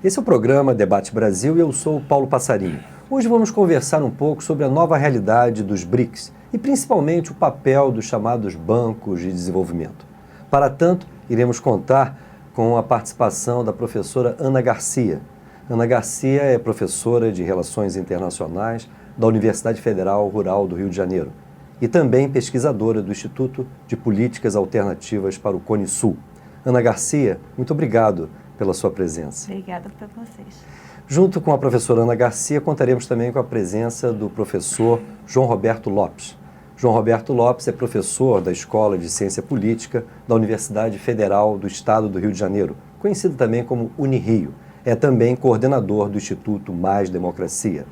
Esse é o programa Debate Brasil e eu sou o Paulo Passarinho. Hoje vamos conversar um pouco sobre a nova realidade dos BRICS e principalmente o papel dos chamados bancos de desenvolvimento. Para tanto, iremos contar com a participação da professora Ana Garcia. Ana Garcia é professora de Relações Internacionais da Universidade Federal Rural do Rio de Janeiro e também pesquisadora do Instituto de Políticas Alternativas para o Cone Sul. Ana Garcia, muito obrigado pela sua presença. Obrigada por vocês. Junto com a professora Ana Garcia, contaremos também com a presença do professor João Roberto Lopes. João Roberto Lopes é professor da Escola de Ciência Política da Universidade Federal do Estado do Rio de Janeiro, conhecido também como Unirio. É também coordenador do Instituto Mais Democracia.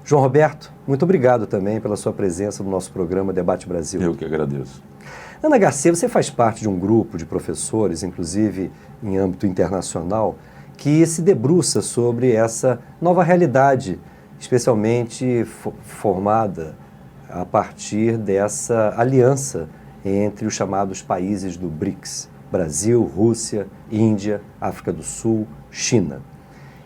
João Roberto, muito obrigado também pela sua presença no nosso programa Debate Brasil. Eu que agradeço. Ana Garcia, você faz parte de um grupo de professores, inclusive em âmbito internacional, que se debruça sobre essa nova realidade, especialmente formada a partir dessa aliança entre os chamados países do BRICS, Brasil, Rússia, Índia, África do Sul, China.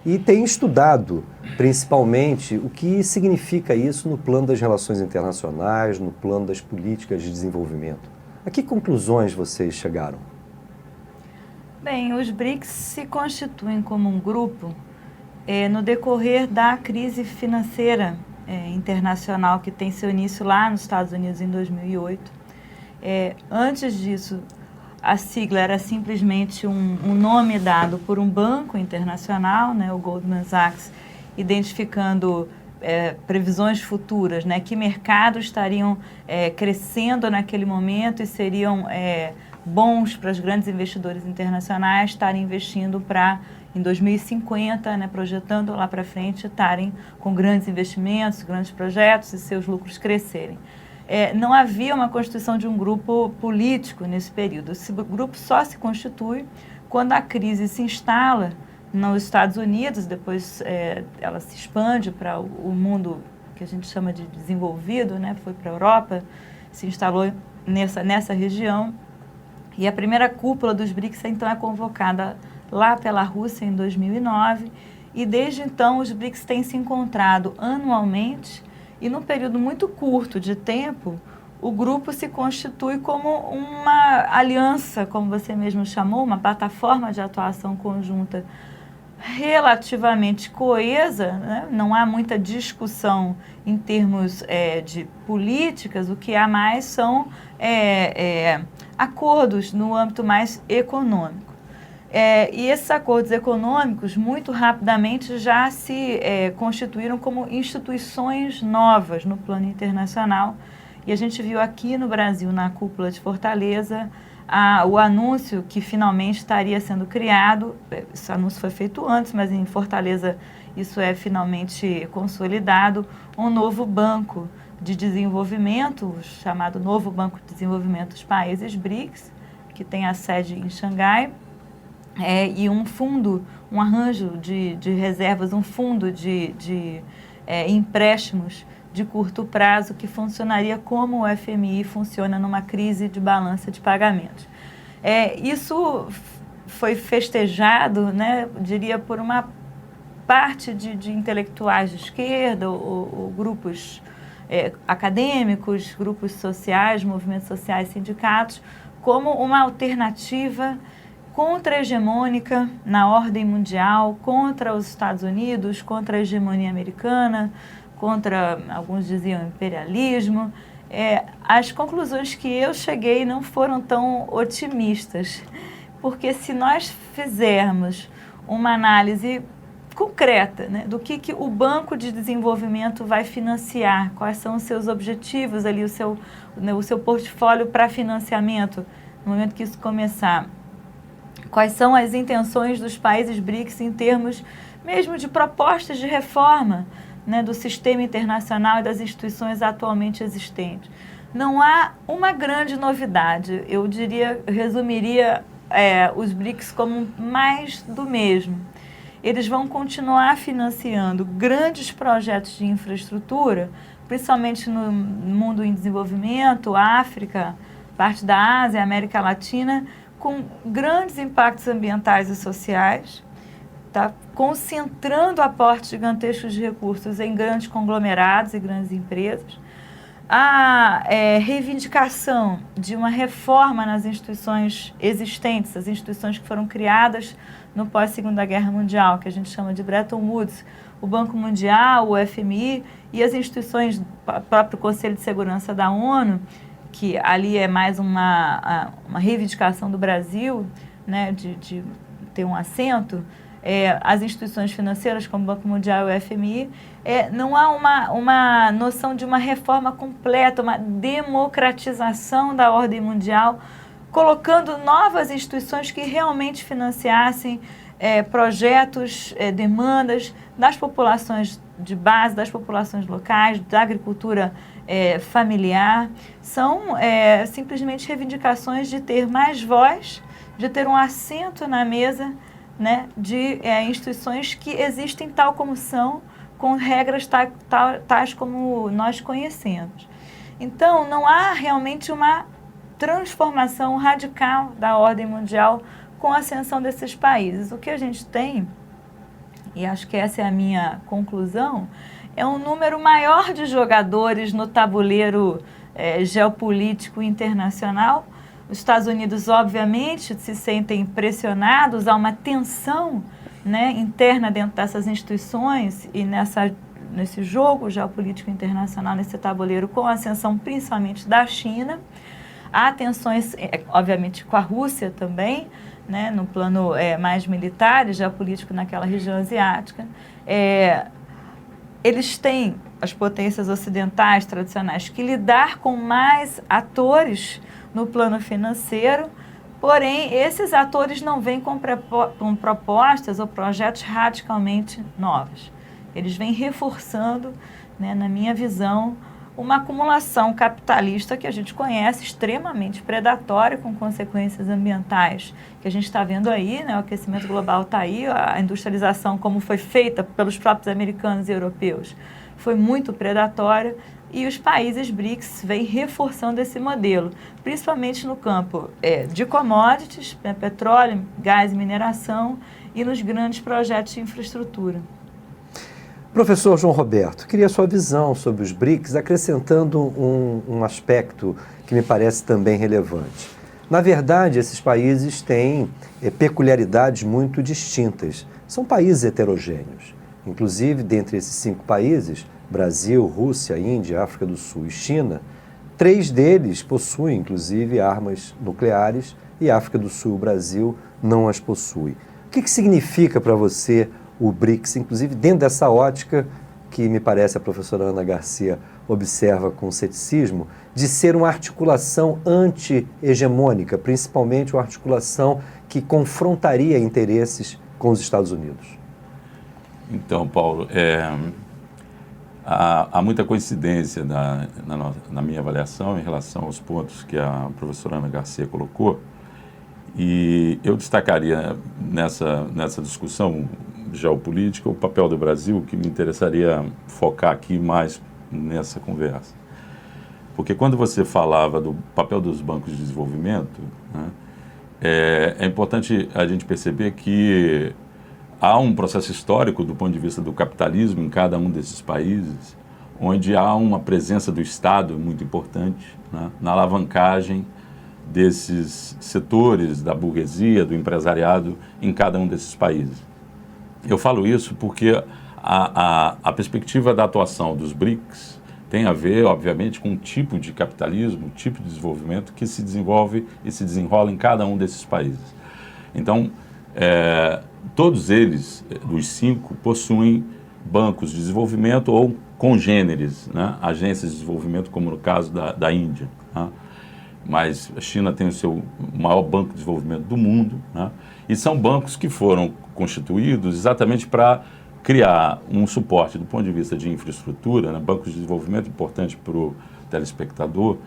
E tem estudado, principalmente, o que significa isso no plano das relações internacionais, no plano das políticas de desenvolvimento. A que conclusões vocês chegaram? Bem, os BRICS se constituem como um grupo no decorrer da crise financeira internacional que tem seu início lá nos Estados Unidos em 2008. Antes disso, a sigla era simplesmente um nome dado por um banco internacional, né, o Goldman Sachs, identificando previsões futuras, né, que mercados estariam crescendo naquele momento e seriam bons para os grandes investidores internacionais estarem investindo para, em 2050, né, projetando lá para frente, estarem com grandes investimentos, grandes projetos e seus lucros crescerem. Não havia uma constituição de um grupo político nesse período. Esse grupo só se constitui quando a crise se instala nos Estados Unidos, depois ela se expande para o mundo que a gente chama de desenvolvido, né? Foi para a Europa, se instalou nessa região. E a primeira cúpula dos BRICS, então, é convocada lá pela Rússia em 2009. E desde então os BRICS têm se encontrado anualmente. E num período muito curto de tempo, o grupo se constitui como uma aliança, como você mesmo chamou, uma plataforma de atuação conjunta relativamente coesa, né? Não há muita discussão em termos de políticas, o que há mais são acordos no âmbito mais econômico. E esses acordos econômicos, muito rapidamente, já se constituíram como instituições novas no plano internacional. E a gente viu aqui no Brasil, na Cúpula de Fortaleza, o anúncio que finalmente estaria sendo criado. Esse anúncio foi feito antes, mas em Fortaleza isso é finalmente consolidado, um novo banco de desenvolvimento, chamado Novo Banco de Desenvolvimento dos Países BRICS, que tem a sede em Xangai. E um fundo, um arranjo de reservas, um fundo de empréstimos de curto prazo que funcionaria como o FMI funciona numa crise de balança de pagamentos. Isso foi festejado, né, diria, por uma parte de intelectuais de esquerda ou grupos acadêmicos, grupos sociais, movimentos sociais, sindicatos, como uma alternativa contra-hegemônica na ordem mundial, contra os Estados Unidos, contra a hegemonia americana, contra, alguns diziam, imperialismo. As conclusões que eu cheguei não foram tão otimistas, porque se nós fizermos uma análise concreta, né, do que o Banco de Desenvolvimento vai financiar, quais são os seus objetivos ali, o seu portfólio para financiamento, no momento que isso começar, quais são as intenções dos países BRICS em termos mesmo de propostas de reforma, né, do sistema internacional e das instituições atualmente existentes. Não há uma grande novidade. Eu resumiria os BRICS como mais do mesmo. Eles vão continuar financiando grandes projetos de infraestrutura, principalmente no mundo em desenvolvimento, África, parte da Ásia, América Latina, com grandes impactos ambientais e sociais. está concentrando aportes gigantescos de recursos em grandes conglomerados e grandes empresas. A reivindicação de uma reforma nas instituições existentes, as instituições que foram criadas no pós-Segunda Guerra Mundial, que a gente chama de Bretton Woods, o Banco Mundial, o FMI e as instituições, o próprio Conselho de Segurança da ONU, que ali é mais uma reivindicação do Brasil, né, de ter um assento, as instituições financeiras como o Banco Mundial e o FMI, não há uma noção de uma reforma completa, uma democratização da ordem mundial, colocando novas instituições que realmente financiassem projetos, demandas das populações de base, das populações locais, da agricultura familiar. São simplesmente reivindicações de ter mais voz, de ter um assento na mesa, né, de instituições que existem tal como são, com regras tais como nós conhecemos. Então, não há realmente uma transformação radical da ordem mundial com a ascensão desses países. O que a gente tem, e acho que essa é a minha conclusão, é um número maior de jogadores no tabuleiro geopolítico internacional. Os Estados Unidos, obviamente, se sentem pressionados, há uma tensão, né, interna dentro dessas instituições e nesse jogo geopolítico internacional, nesse tabuleiro, com a ascensão principalmente da China. Há tensões, obviamente, com a Rússia também, né, no plano mais militar e geopolítico naquela região asiática. Eles têm, as potências ocidentais tradicionais, que lidar com mais atores no plano financeiro, porém, esses atores não vêm com propostas ou projetos radicalmente novos. Eles vêm reforçando, né, na minha visão, uma acumulação capitalista que a gente conhece, extremamente predatória, com consequências ambientais, que a gente está vendo aí, né, o aquecimento global está aí, a industrialização, como foi feita pelos próprios americanos e europeus, foi muito predatória, e os países BRICS vêm reforçando esse modelo, principalmente no campo de commodities, petróleo, gás e mineração, e nos grandes projetos de infraestrutura. Professor João Roberto, queria a sua visão sobre os BRICS, acrescentando um aspecto que me parece também relevante. Na verdade, esses países têm peculiaridades muito distintas. São países heterogêneos. Inclusive, dentre esses 5 países, Brasil, Rússia, Índia, África do Sul e China, 3 deles possuem, inclusive, armas nucleares e a África do Sul e o Brasil não as possuem. O que significa para você o BRICS, inclusive dentro dessa ótica que me parece a professora Ana Garcia observa com ceticismo, de ser uma articulação anti-hegemônica, principalmente uma articulação que confrontaria interesses com os Estados Unidos? Então, Paulo, há muita coincidência na minha avaliação em relação aos pontos que a professora Ana Garcia colocou, e eu destacaria nessa discussão geopolítica o papel do Brasil, que me interessaria focar aqui mais nessa conversa. Porque quando você falava do papel dos bancos de desenvolvimento, né, é importante a gente perceber que há um processo histórico do ponto de vista do capitalismo em cada um desses países, onde há uma presença do Estado muito importante, né, na alavancagem desses setores da burguesia, do empresariado em cada um desses países. Eu falo isso porque a perspectiva da atuação dos BRICS tem a ver, obviamente, com um tipo de capitalismo, um tipo de desenvolvimento que se desenvolve e se desenrola em cada um desses países. Então, todos eles, dos 5, possuem bancos de desenvolvimento ou congêneres, né? Agências de desenvolvimento, como no caso da Índia, né? Mas a China tem o seu maior banco de desenvolvimento do mundo, né? E são bancos que foram constituídos exatamente para criar um suporte do ponto de vista de infraestrutura, né? Bancos de desenvolvimento importante para o telespectador,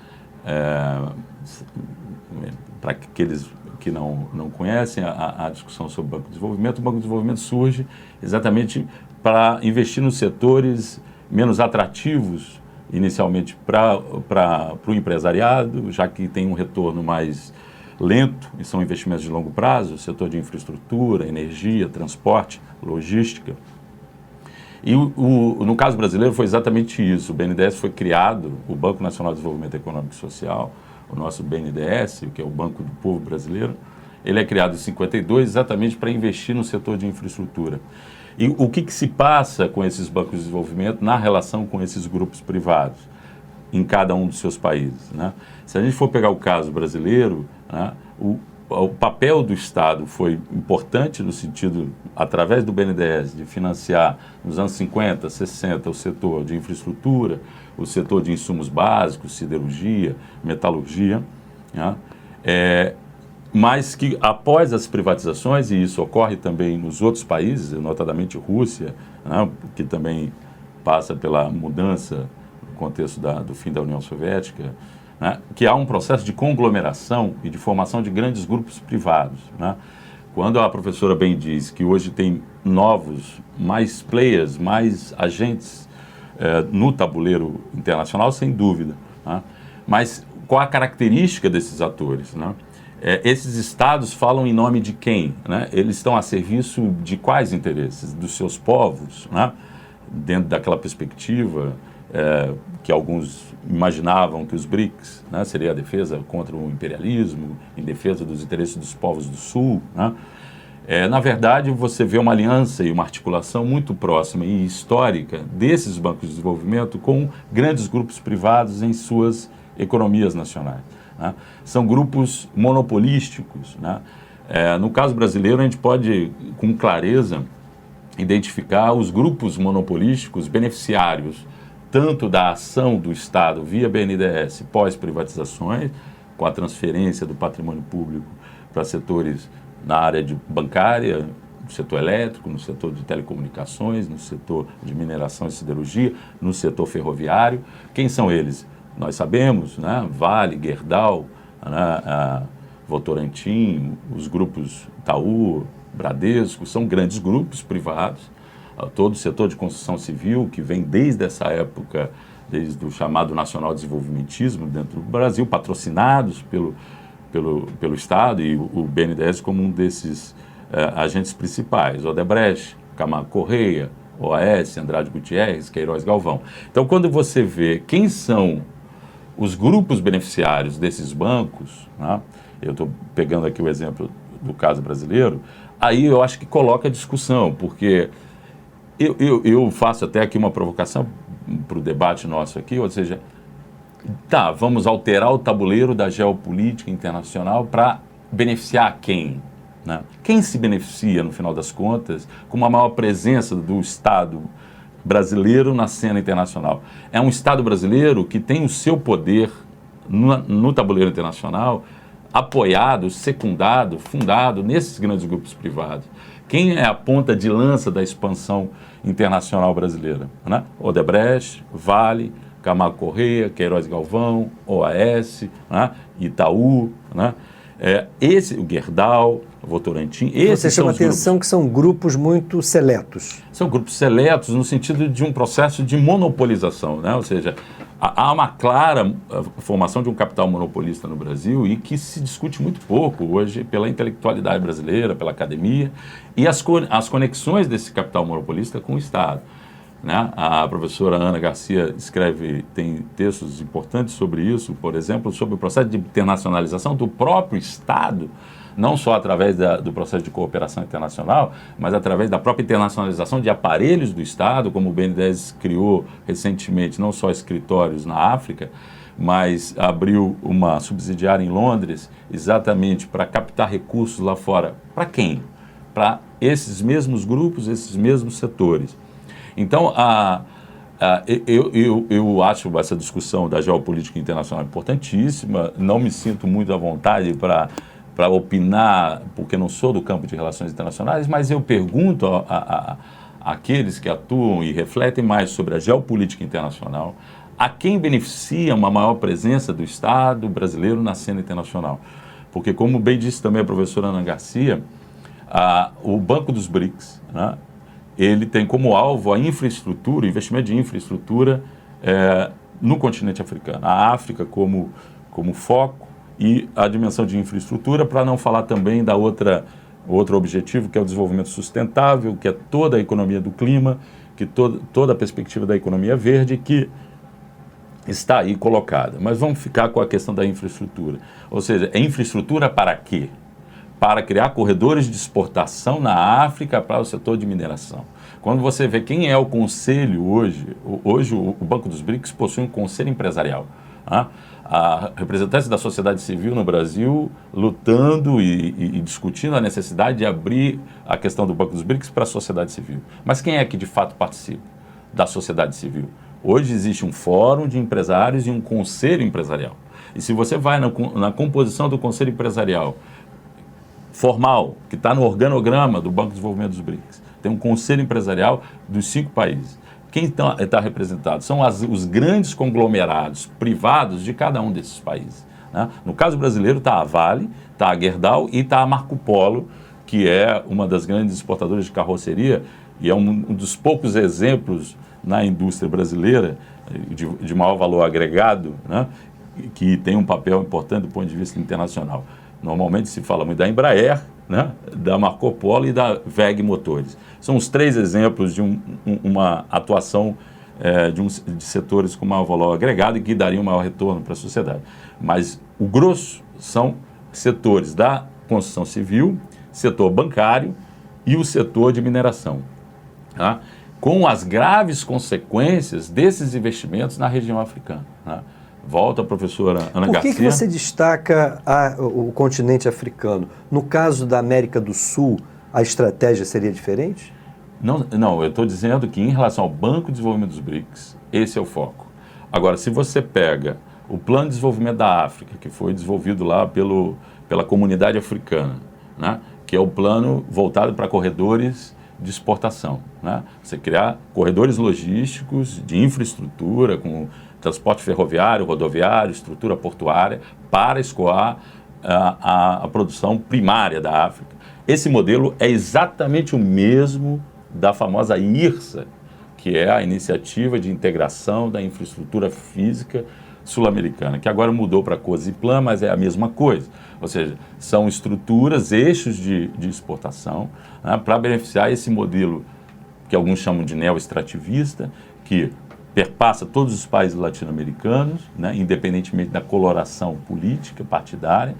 para aqueles que não conhecem a discussão sobre Banco de Desenvolvimento. O Banco de Desenvolvimento surge exatamente para investir nos setores menos atrativos inicialmente para o empresariado, já que tem um retorno mais lento e são investimentos de longo prazo, setor de infraestrutura, energia, transporte, logística. E no caso brasileiro foi exatamente isso. O BNDES foi criado, o Banco Nacional de Desenvolvimento Econômico e Social, o nosso BNDES, que é o Banco do Povo Brasileiro, ele é criado em 52 exatamente para investir no setor de infraestrutura. E o que se passa com esses bancos de desenvolvimento na relação com esses grupos privados em cada um dos seus países, né? Se a gente for pegar o caso brasileiro, né, o papel do Estado foi importante no sentido, através do BNDES, de financiar nos anos 50, 60 o setor de infraestrutura, o setor de insumos básicos, siderurgia, metalurgia, né? Mas que após as privatizações, e isso ocorre também nos outros países, notadamente Rússia, né, que também passa pela mudança no contexto do fim da União Soviética, né, que há um processo de conglomeração e de formação de grandes grupos privados, né? Quando a professora bem diz que hoje tem mais players, mais agentes no tabuleiro internacional, sem dúvida, né? Mas qual a característica desses atores, né? Esses estados falam em nome de quem, né? Eles estão a serviço de quais interesses? Dos seus povos, né? Dentro daquela perspectiva que alguns imaginavam que os BRICS, né, seria a defesa contra o imperialismo, em defesa dos interesses dos povos do Sul, né? Na verdade, você vê uma aliança e uma articulação muito próxima e histórica desses bancos de desenvolvimento com grandes grupos privados em suas economias nacionais, né? São grupos monopolísticos, né? No caso brasileiro, a gente pode, com clareza, identificar os grupos monopolísticos beneficiários tanto da ação do Estado via BNDES pós-privatizações, com a transferência do patrimônio público para setores na área bancária, no setor elétrico, no setor de telecomunicações, no setor de mineração e siderurgia, no setor ferroviário. Quem são eles? Nós sabemos, né? Vale, Gerdau, né? Votorantim, os grupos Itaú, Bradesco, são grandes grupos privados. Todo o setor de construção civil, que vem desde essa época, desde o chamado nacional desenvolvimentismo dentro do Brasil, patrocinados pelo Estado e o BNDES como um desses agentes principais, Odebrecht, Camargo Correia, OAS, Andrade Gutierrez, Queiroz Galvão. Então, quando você vê quem são os grupos beneficiários desses bancos, né? Eu estou pegando aqui o exemplo do caso brasileiro, aí eu acho que coloca a discussão, porque eu faço até aqui uma provocação para o debate nosso aqui, ou seja, vamos alterar o tabuleiro da geopolítica internacional para beneficiar quem, né? Quem se beneficia, no final das contas, com uma maior presença do Estado brasileiro na cena internacional? É um Estado brasileiro que tem o seu poder no tabuleiro internacional apoiado, secundado, fundado nesses grandes grupos privados. Quem é a ponta de lança da expansão internacional brasileira, né? Odebrecht, Vale, Camargo Correia, Queiroz Galvão, OAS, né? Itaú, né? O Gerdau, o Votorantim, Você chama a atenção que são grupos muito seletos. São grupos seletos no sentido de um processo de monopolização, né? Ou seja, há uma clara formação de um capital monopolista no Brasil e que se discute muito pouco hoje pela intelectualidade brasileira, pela academia e as conexões desse capital monopolista com o Estado, né? A professora Ana Garcia tem textos importantes sobre isso, por exemplo, sobre o processo de internacionalização do próprio Estado, não só através do processo de cooperação internacional, mas através da própria internacionalização de aparelhos do Estado, como o BNDES criou recentemente, não só escritórios na África, mas abriu uma subsidiária em Londres, exatamente para captar recursos lá fora. Para quem? Para esses mesmos grupos, esses mesmos setores. Então, eu acho essa discussão da geopolítica internacional importantíssima, não me sinto muito à vontade para opinar, porque não sou do campo de relações internacionais, mas eu pergunto àqueles que atuam e refletem mais sobre a geopolítica internacional, a quem beneficia uma maior presença do Estado brasileiro na cena internacional. Porque, como bem disse também a professora Ana Garcia, o Banco dos BRICS, né, ele tem como alvo a infraestrutura, o investimento de infraestrutura no continente africano. A África como foco e a dimensão de infraestrutura, para não falar também da outro objetivo, que é o desenvolvimento sustentável, que é toda a economia do clima, que toda a perspectiva da economia verde, que está aí colocada. Mas vamos ficar com a questão da infraestrutura. Ou seja, é infraestrutura para quê? Para criar corredores de exportação na África para o setor de mineração. Quando você vê quem é o conselho hoje o Banco dos BRICS possui um conselho empresarial. A representante da sociedade civil no Brasil lutando e discutindo a necessidade de abrir a questão do Banco dos BRICS para a sociedade civil. Mas quem é que de fato participa da sociedade civil? Hoje existe um fórum de empresários e um conselho empresarial. E se você vai na composição do conselho empresarial formal, que está no organograma do Banco de Desenvolvimento dos BRICS, tem um conselho empresarial dos 5 países. Quem está representado? São os grandes conglomerados privados de cada um desses países. Né? No caso brasileiro está a Vale, está a Gerdau e está a Marco Polo, que é uma das grandes exportadoras de carroceria e é um dos poucos exemplos na indústria brasileira de maior valor agregado, né? Que tem um papel importante do ponto de vista internacional. Normalmente se fala muito da Embraer, né? Da Marco Polo e da WEG Motores. São os 3 exemplos de uma atuação de setores com maior valor agregado e que dariam maior retorno para a sociedade. Mas o grosso são setores da construção civil, setor bancário e o setor de mineração, tá? Com as graves consequências desses investimentos na região africana. Tá? Volta a professora Ana Garcia. Por que você destaca o continente africano? No caso da América do Sul, a estratégia seria diferente? Não, eu estou dizendo que em relação ao Banco de Desenvolvimento dos BRICS, esse é o foco. Agora, se você pega o Plano de Desenvolvimento da África, que foi desenvolvido lá pela comunidade africana, né? Que é o plano voltado para corredores de exportação, né? Você criar corredores logísticos de infraestrutura, com transporte ferroviário, rodoviário, estrutura portuária, para escoar a produção primária da África. Esse modelo é exatamente o mesmo da famosa IRSA, que é a Iniciativa de Integração da Infraestrutura Física Sul-Americana, que agora mudou para COSIPLAN, mas é a mesma coisa. Ou seja, são estruturas, eixos de exportação, né, para beneficiar esse modelo que alguns chamam de neo-extrativista, que perpassa todos os países latino-americanos, né, independentemente da coloração política, partidária,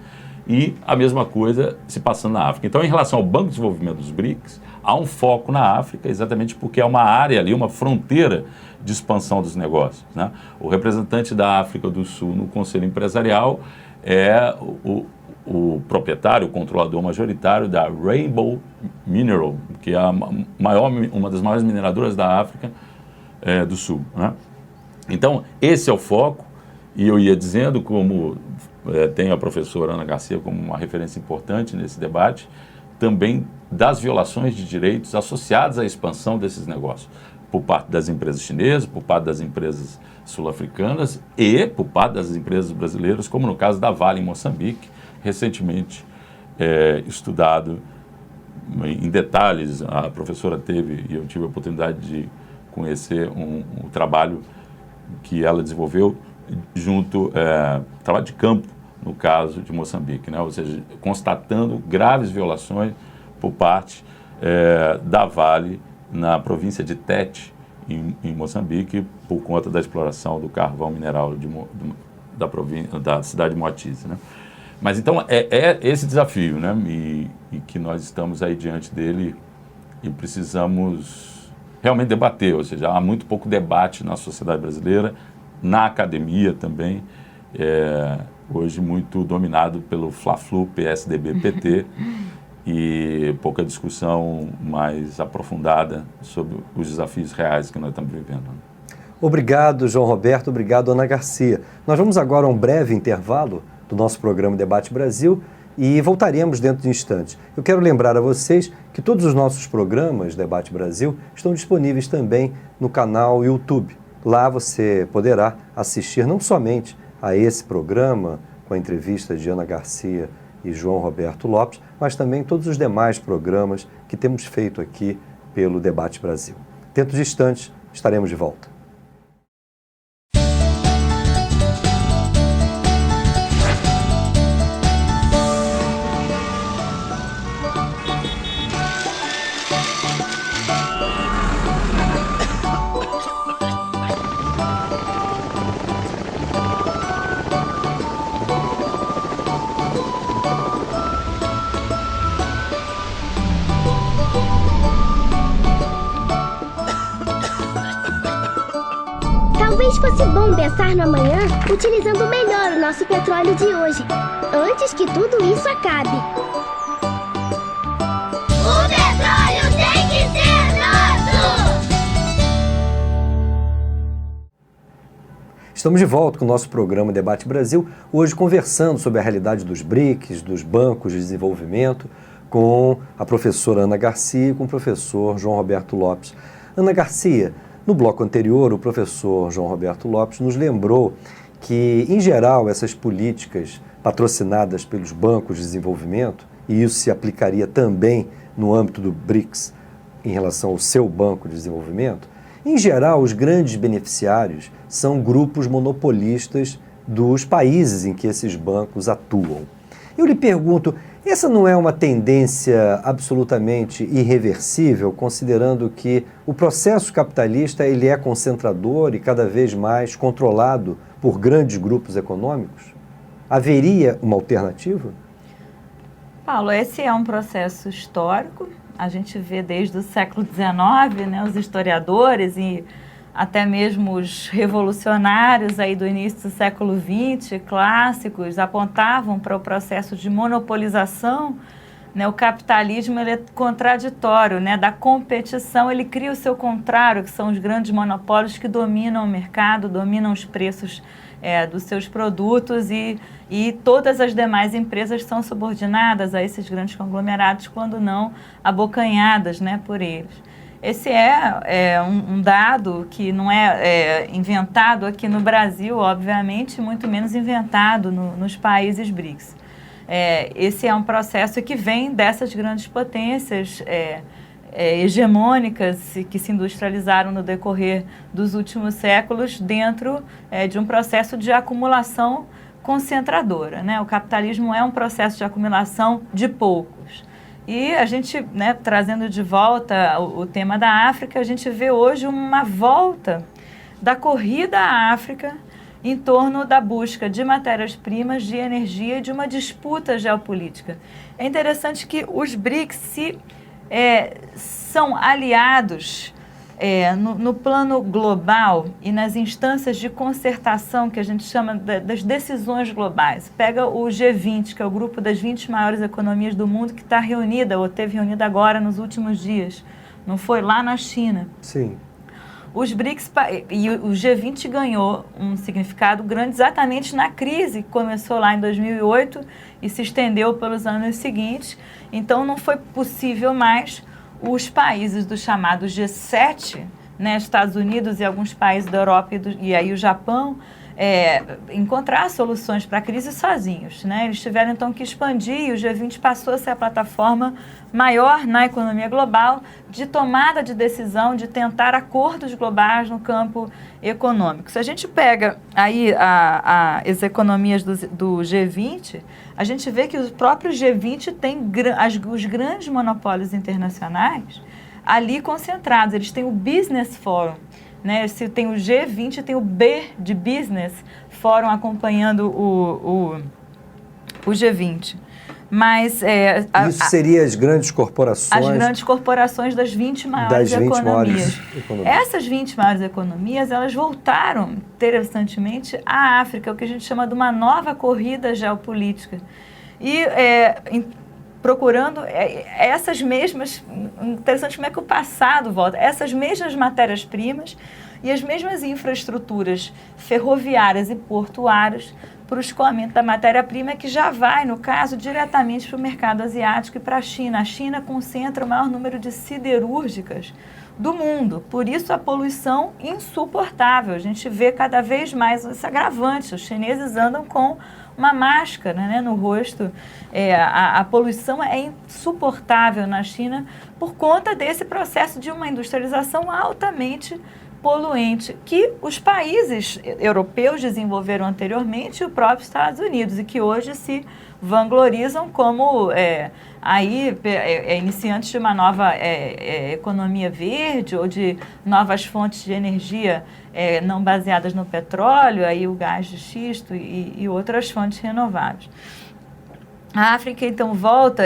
e a mesma coisa se passando na África. Então, em relação ao Banco de Desenvolvimento dos BRICS, há um foco na África, exatamente porque é uma área ali, uma fronteira de expansão dos negócios, né? O representante da África do Sul no Conselho Empresarial é o proprietário, o controlador majoritário da Rainbow Mineral, que é uma das maiores mineradoras da África do Sul, né? Então, esse é o foco, e eu ia dizendo, como tenho a professora Ana Garcia como uma referência importante nesse debate, também das violações de direitos associadas à expansão desses negócios, por parte das empresas chinesas, por parte das empresas sul-africanas e por parte das empresas brasileiras, como no caso da Vale em Moçambique, recentemente estudado em detalhes. A professora teve, e eu tive a oportunidade de conhecer um trabalho que ela desenvolveu junto, trabalho de campo, no caso de Moçambique, né? Ou seja, constatando graves violações por parte da Vale na província de Tete, em Moçambique, por conta da exploração do carvão mineral da cidade de Moatize, né? Mas então é esse desafio, né? E que nós estamos aí diante dele e precisamos realmente debater, ou seja, há muito pouco debate na sociedade brasileira, na academia também, hoje muito dominado pelo Fla-Flu, PSDB, PT, e pouca discussão mais aprofundada sobre os desafios reais que nós estamos vivendo. Obrigado, João Roberto, obrigado, Ana Garcia. Nós vamos agora a um breve intervalo do nosso programa Debate Brasil e voltaremos dentro de instantes. Eu quero lembrar a vocês que todos os nossos programas Debate Brasil estão disponíveis também no canal YouTube. Lá você poderá assistir não somente a esse programa com a entrevista de Ana Garcia e João Roberto Lopes, mas também todos os demais programas que temos feito aqui pelo Debate Brasil. Dentro de instantes, estaremos de volta. Talvez fosse bom pensar no amanhã utilizando melhor o nosso petróleo de hoje, antes que tudo isso acabe. O petróleo tem que ser nosso! Estamos de volta com o nosso programa Debate Brasil, hoje conversando sobre a realidade dos BRICS, dos bancos de desenvolvimento, com a professora Ana Garcia e com o professor João Roberto Lopes. Ana Garcia, no bloco anterior, o professor João Roberto Lopes nos lembrou que, em geral, essas políticas patrocinadas pelos bancos de desenvolvimento, e isso se aplicaria também no âmbito do BRICS em relação ao seu banco de desenvolvimento, em geral, os grandes beneficiários são grupos monopolistas dos países em que esses bancos atuam. Eu lhe pergunto, essa não é uma tendência absolutamente irreversível, considerando que o processo capitalista ele é concentrador e cada vez mais controlado por grandes grupos econômicos? Haveria uma alternativa? Paulo, esse é um processo histórico. A gente vê desde o século XIX, né, os historiadores e até mesmo os revolucionários aí do início do século XX, clássicos, apontavam para o processo de monopolização, né? O capitalismo ele é contraditório, né? Da competição ele cria o seu contrário, que são os grandes monopólios que dominam o mercado, dominam os preços dos seus produtos e todas as demais empresas são subordinadas a esses grandes conglomerados, quando não abocanhadas, né, por eles. Esse é um dado que não é inventado aqui no Brasil, obviamente, muito menos inventado nos países BRICS. Esse é um processo que vem dessas grandes potências hegemônicas que se industrializaram no decorrer dos últimos séculos dentro de um processo de acumulação concentradora, né? O capitalismo é um processo de acumulação de poucos. E a gente, né, trazendo de volta o tema da África, a gente vê hoje uma volta da corrida à África em torno da busca de matérias-primas, de energia e de uma disputa geopolítica. É interessante que os BRICS são aliados no plano global e nas instâncias de concertação que a gente chama das decisões globais. Pega o G20, que é o grupo das 20 maiores economias do mundo, que está reunida, ou teve reunida agora nos últimos dias. Não foi lá na China. Sim. Os BRICS e o G20 ganhou um significado grande exatamente na crise que começou lá em 2008 e se estendeu pelos anos seguintes. Então, não foi possível mais os países do chamado G7, né, Estados Unidos e alguns países da Europa e aí o Japão, encontrar soluções para a crise sozinhos, né? Eles tiveram então que expandir e o G20 passou a ser a plataforma maior na economia global de tomada de decisão, de tentar acordos globais no campo econômico. Se a gente pega aí as economias do G20, a gente vê que o próprio G20 tem os grandes monopólios internacionais ali concentrados. Eles têm o Business Forum, né? Se tem o G20, tem o B de Business Forum acompanhando o G20. Mas isso seria as grandes corporações. As grandes corporações das 20 maiores economias. Essas 20 maiores economias, elas voltaram, interessantemente, à África, o que a gente chama de uma nova corrida geopolítica. E procurando essas mesmas, interessante como é que o passado volta, essas mesmas matérias-primas e as mesmas infraestruturas ferroviárias e portuárias para o escoamento da matéria-prima, que já vai, no caso, diretamente para o mercado asiático e para a China. A China concentra o maior número de siderúrgicas do mundo, por isso a poluição insuportável. A gente vê cada vez mais esse agravante, os chineses andam com uma máscara, né, no rosto. A poluição é insuportável na China por conta desse processo de uma industrialização altamente poluente que os países europeus desenvolveram anteriormente e o próprio Estados Unidos, e que hoje se vanglorizam como iniciantes de uma nova economia verde ou de novas fontes de energia não baseadas no petróleo, aí o gás de xisto e outras fontes renováveis. A África, então, volta.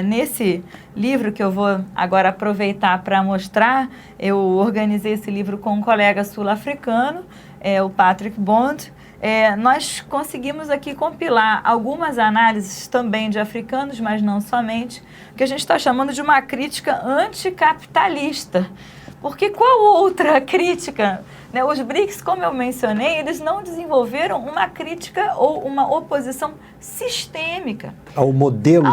Nesse livro que eu vou agora aproveitar para mostrar, eu organizei esse livro com um colega sul-africano, o Patrick Bond, nós conseguimos aqui compilar algumas análises também de africanos, mas não somente, que a gente está chamando de uma crítica anticapitalista. Porque qual outra crítica? Né? Os BRICS, como eu mencionei, eles não desenvolveram uma crítica ou uma oposição sistêmica ao modelo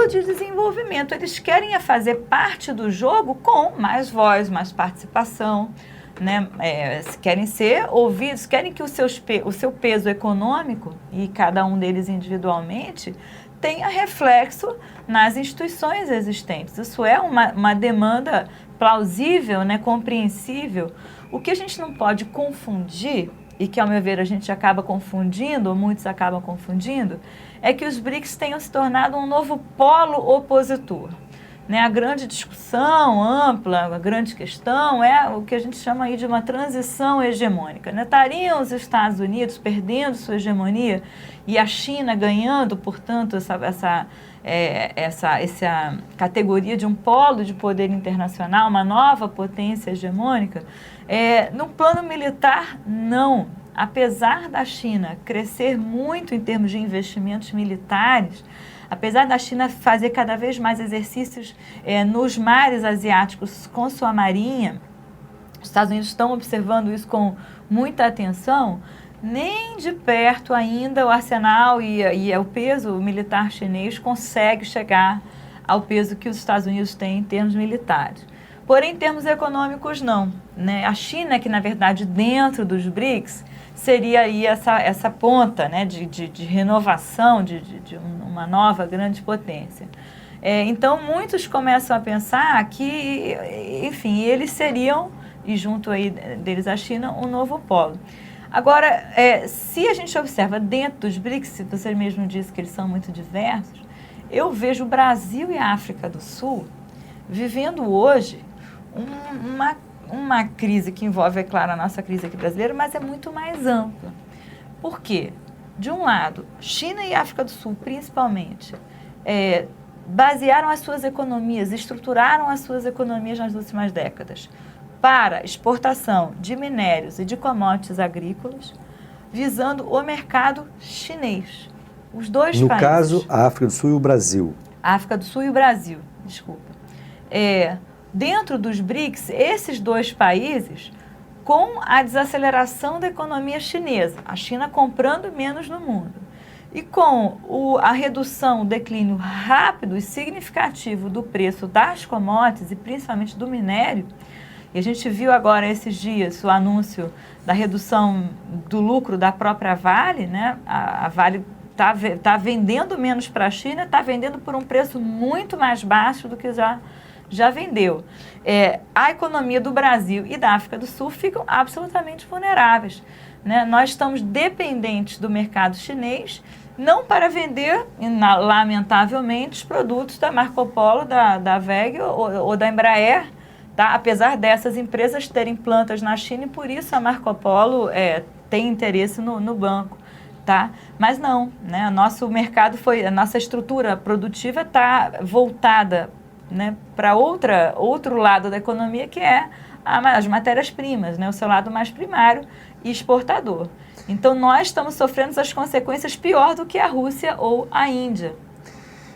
de desenvolvimento. Eles querem fazer parte do jogo com mais voz, mais participação, né? Querem ser ouvidos, querem que o seu peso econômico, e cada um deles individualmente, tenha reflexo nas instituições existentes. Isso é uma demanda plausível, né, compreensível. O que a gente não pode confundir, e que, ao meu ver, a gente acaba confundindo, ou muitos acabam confundindo, é que os BRICS tenham se tornado um novo polo opositor. Né? A grande discussão ampla, a grande questão é o que a gente chama aí de uma transição hegemônica. Né? Estariam os Estados Unidos perdendo sua hegemonia e a China ganhando, portanto, essa categoria de um polo de poder internacional, uma nova potência hegemônica? No plano militar, não. Apesar da China crescer muito em termos de investimentos militares, apesar da China fazer cada vez mais exercícios nos mares asiáticos com sua marinha, os Estados Unidos estão observando isso com muita atenção, nem de perto ainda o arsenal e o peso militar chinês consegue chegar ao peso que os Estados Unidos têm em termos militares. Porém, em termos econômicos, não. Né? A China, que na verdade dentro dos BRICS, seria aí essa ponta, né, de renovação, de uma nova grande potência. Então, muitos começam a pensar que, enfim, eles seriam, e junto aí deles a China, um novo polo. Agora, se a gente observa dentro dos BRICS, você mesmo disse que eles são muito diversos, eu vejo o Brasil e a África do Sul vivendo hoje uma crise que envolve, é claro, a nossa crise aqui brasileira, mas é muito mais ampla. Por quê? De um lado, China e África do Sul, principalmente, basearam as suas economias, estruturaram as suas economias nas últimas décadas para exportação de minérios e de commodities agrícolas, visando o mercado chinês. Os dois países. No caso, a África do Sul e o Brasil. A África do Sul e o Brasil, desculpa. Dentro dos BRICS, esses dois países, com a desaceleração da economia chinesa, a China comprando menos no mundo, e com a redução, o declínio rápido e significativo do preço das commodities, e principalmente do minério, e a gente viu agora esses dias o anúncio da redução do lucro da própria Vale, né? A Vale está vendendo menos para a China, está vendendo por um preço muito mais baixo do que já vendeu. A economia do Brasil e da África do Sul ficam absolutamente vulneráveis. Né? Nós estamos dependentes do mercado chinês, não para vender, lamentavelmente, os produtos da Marco Polo, da WEG ou da Embraer, tá? Apesar dessas empresas terem plantas na China, e por isso a Marco Polo tem interesse no banco. Tá? Mas não, né? Nosso mercado a nossa estrutura produtiva está voltada, né, para outro lado da economia, que é as matérias-primas, né, o seu lado mais primário e exportador. Então, nós estamos sofrendo as consequências pior do que a Rússia ou a Índia.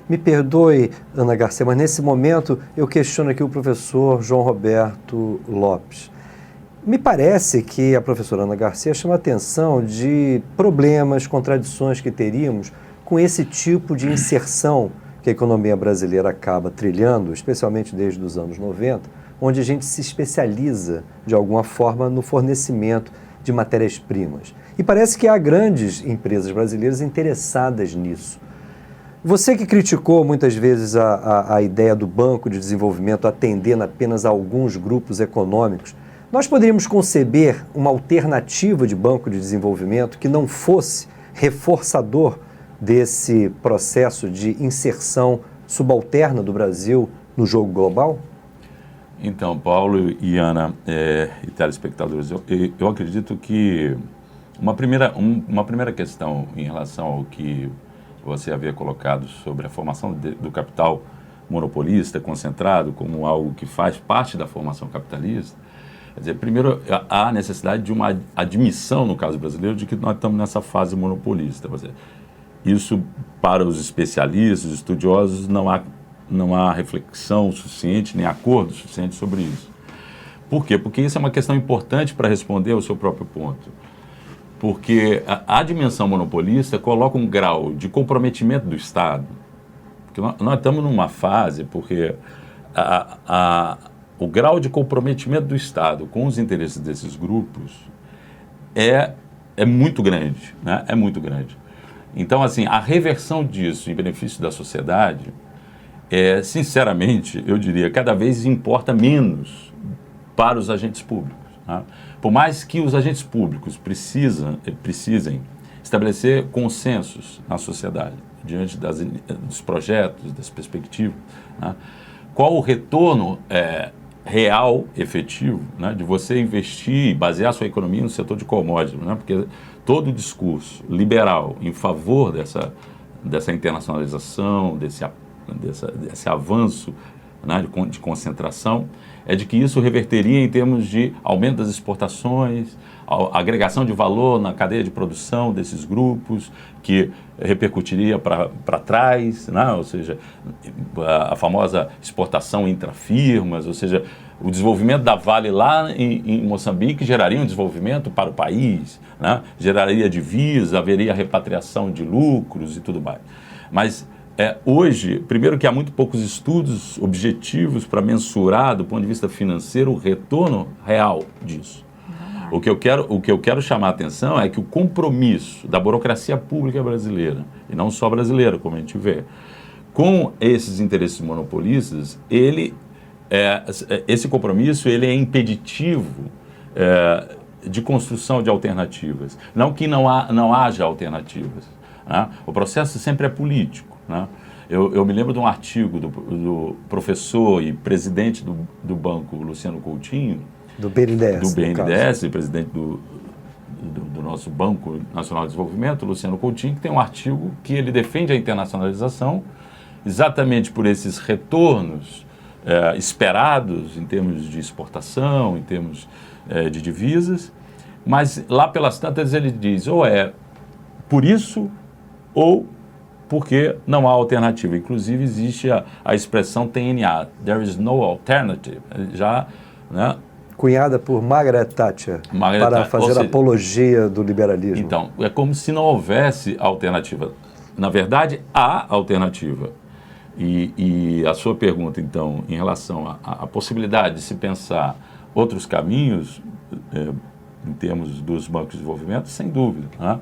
Me perdoe, Ana Garcia, mas nesse momento eu questiono aqui o professor João Roberto Lopes. Me parece que a professora Ana Garcia chama a atenção de problemas, contradições que teríamos com esse tipo de inserção que a economia brasileira acaba trilhando, especialmente desde os anos 90, onde a gente se especializa, de alguma forma, no fornecimento de matérias-primas. E parece que há grandes empresas brasileiras interessadas nisso. Você que criticou muitas vezes a ideia do Banco de Desenvolvimento atendendo apenas a alguns grupos econômicos, nós poderíamos conceber uma alternativa de banco de desenvolvimento que não fosse reforçador desse processo de inserção subalterna do Brasil no jogo global? Então, Paulo e Ana e telespectadores, eu acredito que uma primeira questão em relação ao que você havia colocado sobre a formação do capital monopolista, concentrado, como algo que faz parte da formação capitalista, Quer dizer, primeiro, há necessidade de uma admissão, no caso brasileiro, de que nós estamos nessa fase monopolista. Quer dizer, isso, para os especialistas, os estudiosos, não há reflexão suficiente, nem acordo suficiente sobre isso. Por quê? Porque isso é uma questão importante para responder ao seu próprio ponto. Porque a dimensão monopolista coloca um grau de comprometimento do Estado. Porque nós estamos numa fase, porque o grau de comprometimento do Estado com os interesses desses grupos é muito grande, né? É muito grande. Então, assim, a reversão disso em benefício da sociedade, sinceramente, eu diria, cada vez importa menos para os agentes públicos. Né? Por mais que os agentes públicos precisem estabelecer consensos na sociedade, diante dos projetos, das perspectivas, né? Qual o retorno real, efetivo, né, de você investir e basear a sua economia no setor de commodities, né? Porque todo o discurso liberal em favor dessa internacionalização, desse avanço, né, de concentração, é de que isso reverteria em termos de aumento das exportações, agregação de valor na cadeia de produção desses grupos, que repercutiria para trás, né? Ou seja, a famosa exportação intrafirmas, ou seja, o desenvolvimento da Vale lá em Moçambique geraria um desenvolvimento para o país, né? Geraria divisa, haveria repatriação de lucros e tudo mais. Mas hoje, primeiro que há muito poucos estudos objetivos para mensurar, do ponto de vista financeiro, o retorno real disso. O que eu quero chamar a atenção é que o compromisso da burocracia pública brasileira, e não só brasileira, como a gente vê, com esses interesses monopolistas, esse compromisso ele é impeditivo de construção de alternativas. Não que não haja alternativas, né? O processo sempre é político, né? Eu me lembro de um artigo do professor e presidente do banco, Luciano Coutinho, do BNDES. Do BNDES, presidente do nosso Banco Nacional de Desenvolvimento, Luciano Coutinho, que tem um artigo que ele defende a internacionalização exatamente por esses retornos esperados em termos de exportação, em termos de divisas, mas lá pelas tantas ele diz, ou é por isso, ou porque não há alternativa. Inclusive existe a expressão TNA, there is no alternative, já, né? Cunhada por Margaret Thatcher, para fazer apologia do liberalismo. Então, é como se não houvesse alternativa. Na verdade, há alternativa. E a sua pergunta, então, em relação à possibilidade de se pensar outros caminhos, em termos dos bancos de desenvolvimento, sem dúvida, né?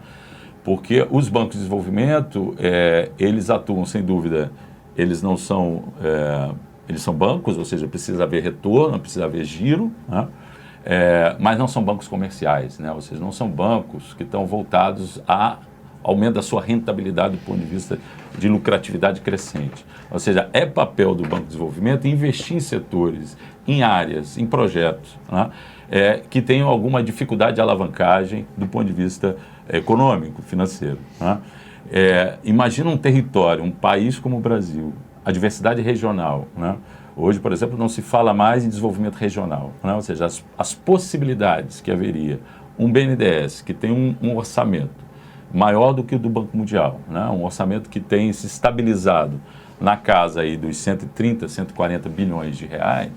Porque os bancos de desenvolvimento, eles atuam, sem dúvida, eles não são... eles são bancos, ou seja, precisa haver retorno, precisa haver giro, né? Mas não são bancos comerciais, né? Ou seja, não são bancos que estão voltados a aumento da sua rentabilidade do ponto de vista de lucratividade crescente. Ou seja, é papel do Banco de Desenvolvimento investir em setores, em áreas, em projetos, né? Que tenham alguma dificuldade de alavancagem do ponto de vista econômico, financeiro, né? Imagina um território, um país como o Brasil, a diversidade regional, né? Hoje, por exemplo, não se fala mais em desenvolvimento regional, né? Ou seja, as possibilidades que haveria, um BNDES que tem um orçamento maior do que o do Banco Mundial, né? Um orçamento que tem se estabilizado na casa aí dos 130, 140 bilhões de reais,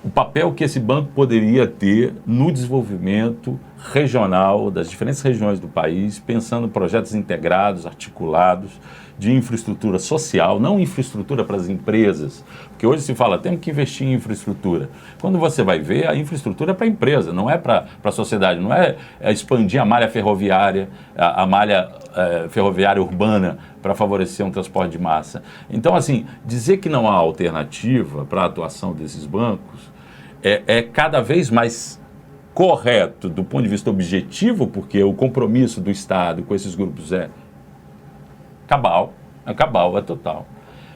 o papel que esse banco poderia ter no desenvolvimento regional das diferentes regiões do país, pensando em projetos integrados, articulados, de infraestrutura social, não infraestrutura para as empresas, porque hoje se fala, temos que investir em infraestrutura. Quando você vai ver, a infraestrutura é para a empresa, não é para a sociedade, não é expandir a malha ferroviária, a malha ferroviária urbana para favorecer um transporte de massa. Então, assim, dizer que não há alternativa para a atuação desses bancos é cada vez mais correto do ponto de vista objetivo, porque o compromisso do Estado com esses grupos é cabal, é total.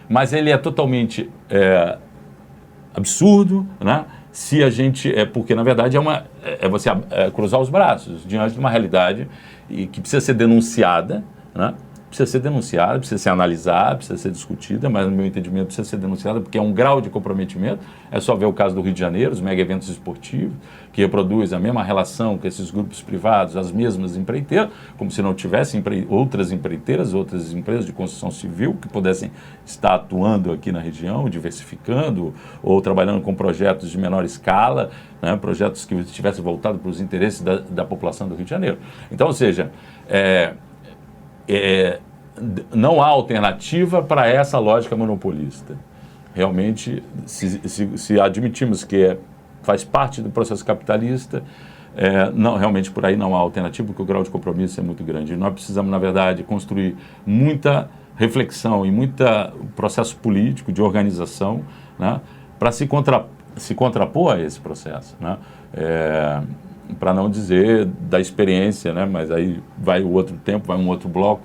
Mas ele é totalmente absurdo, né? Se a gente... porque, na verdade, é você cruzar os braços diante de uma realidade que precisa ser denunciada, né? precisa ser denunciada, precisa ser analisada, precisa ser discutida, mas no meu entendimento precisa ser denunciada porque é um grau de comprometimento. É só ver o caso do Rio de Janeiro, os mega eventos esportivos, que reproduz a mesma relação com esses grupos privados, as mesmas empreiteiras, como se não tivessem outras empreiteiras, outras empresas de construção civil que pudessem estar atuando aqui na região, diversificando ou trabalhando com projetos de menor escala, né, projetos que estivessem voltados para os interesses da população do Rio de Janeiro. Então, ou seja, não há alternativa para essa lógica monopolista. Realmente, se admitimos que faz parte do processo capitalista, realmente por aí não há alternativa, porque o grau de compromisso é muito grande. E nós precisamos, na verdade, construir muita reflexão e muito processo político de organização, né, para se contrapor a esse processo, né? Para não dizer da experiência, né, mas aí vai o outro tempo, vai um outro bloco,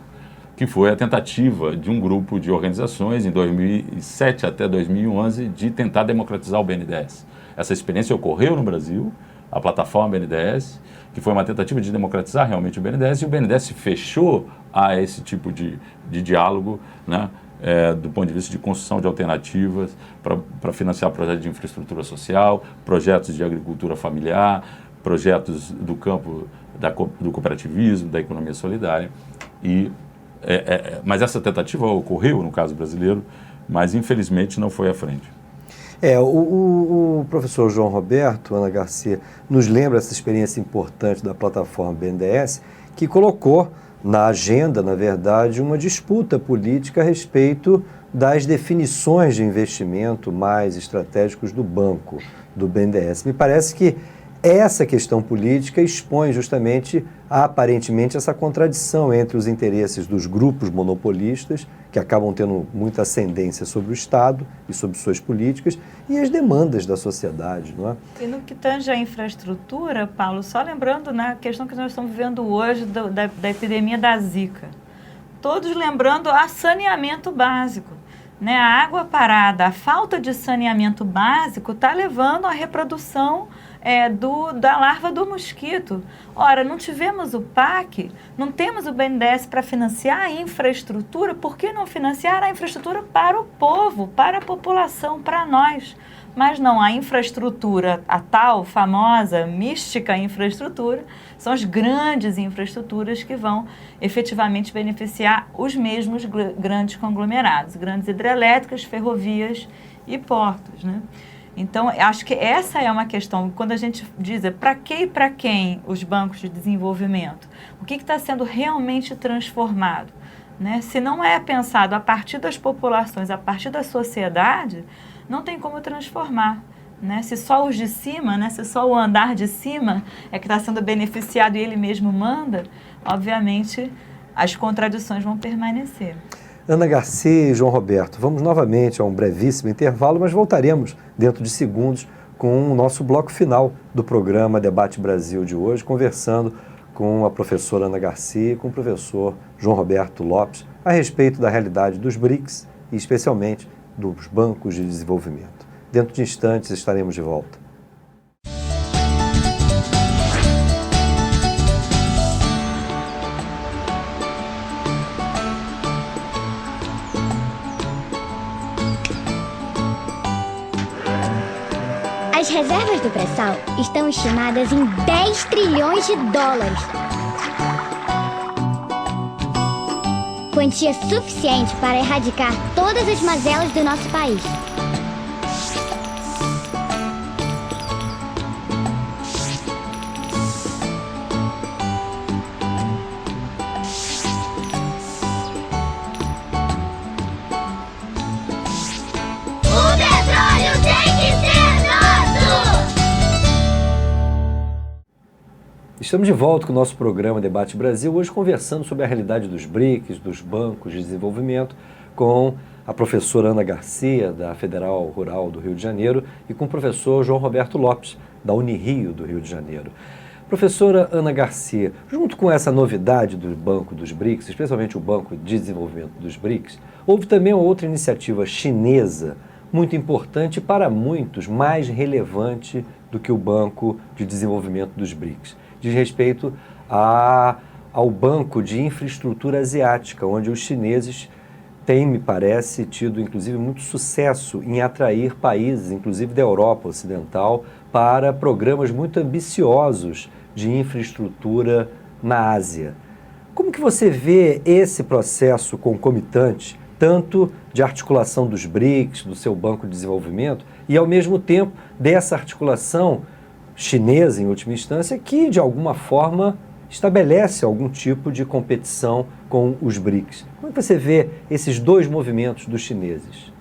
que foi a tentativa de um grupo de organizações em 2007 até 2011 de tentar democratizar o BNDES. Essa experiência ocorreu no Brasil, a plataforma BNDES, que foi uma tentativa de democratizar realmente o BNDES, e o BNDES se fechou a esse tipo de diálogo, né, do ponto de vista de construção de alternativas para financiar projetos de infraestrutura social, projetos de agricultura familiar, projetos do campo do cooperativismo, da economia solidária. Mas essa tentativa ocorreu no caso brasileiro, mas infelizmente não foi à frente. O professor João Roberto, Ana Garcia, nos lembra essa experiência importante da plataforma BNDES, que colocou na agenda, na verdade, uma disputa política a respeito das definições de investimento mais estratégicos do banco, do BNDES. Me parece que essa questão política expõe justamente, aparentemente, essa contradição entre os interesses dos grupos monopolistas, que acabam tendo muita ascendência sobre o Estado e sobre suas políticas, e as demandas da sociedade, não é? E no que tange à infraestrutura, Paulo, só lembrando, né, a questão que nós estamos vivendo hoje da epidemia da Zika. Todos lembrando a saneamento básico. Né? A água parada, a falta de saneamento básico está levando à reprodução da larva do mosquito. Ora, não tivemos o PAC, não temos o BNDES para financiar a infraestrutura, por que não financiar a infraestrutura para o povo, para a população, para nós? Mas não, a infraestrutura, a tal famosa, mística infraestrutura, são as grandes infraestruturas que vão efetivamente beneficiar os mesmos grandes conglomerados, grandes hidrelétricas, ferrovias e portos, né? Então, acho que essa é uma questão, quando a gente diz para que e para quem os bancos de desenvolvimento, o que está sendo realmente transformado, né? Se não é pensado a partir das populações, a partir da sociedade, não tem como transformar, né? Se só os de cima, né? Se só o andar de cima é que está sendo beneficiado e ele mesmo manda, obviamente as contradições vão permanecer. Ana Garcia e João Roberto, vamos novamente a um brevíssimo intervalo, mas voltaremos dentro de segundos com o nosso bloco final do programa Debate Brasil de hoje, conversando com a professora Ana Garcia e com o professor João Roberto Lopes a respeito da realidade dos BRICS e especialmente dos bancos de desenvolvimento. Dentro de instantes estaremos de volta. As reservas do pré-sal estão estimadas em 10 trilhões de dólares. Quantia suficiente para erradicar todas as mazelas do nosso país. O petróleo tem que ser nosso! Estamos de volta com o nosso programa Debate Brasil, hoje conversando sobre a realidade dos BRICS, dos bancos de desenvolvimento, com a professora Ana Garcia, da Federal Rural do Rio de Janeiro, e com o professor João Roberto Lopes, da Unirio do Rio de Janeiro. Professora Ana Garcia, junto com essa novidade do Banco dos BRICS, especialmente o Banco de Desenvolvimento dos BRICS, houve também uma outra iniciativa chinesa muito importante e para muitos mais relevante do que o Banco de Desenvolvimento dos BRICS. Diz respeito a ao Banco de Infraestrutura Asiática, onde os chineses têm, me parece, tido inclusive muito sucesso em atrair países, inclusive da Europa Ocidental, para programas muito ambiciosos de infraestrutura na Ásia. Como que você vê esse processo concomitante, tanto de articulação dos BRICS, do seu Banco de Desenvolvimento, e ao mesmo tempo dessa articulação chinesa, em última instância, que de alguma forma estabelece algum tipo de competição com os BRICS? Como você vê esses dois movimentos dos chineses?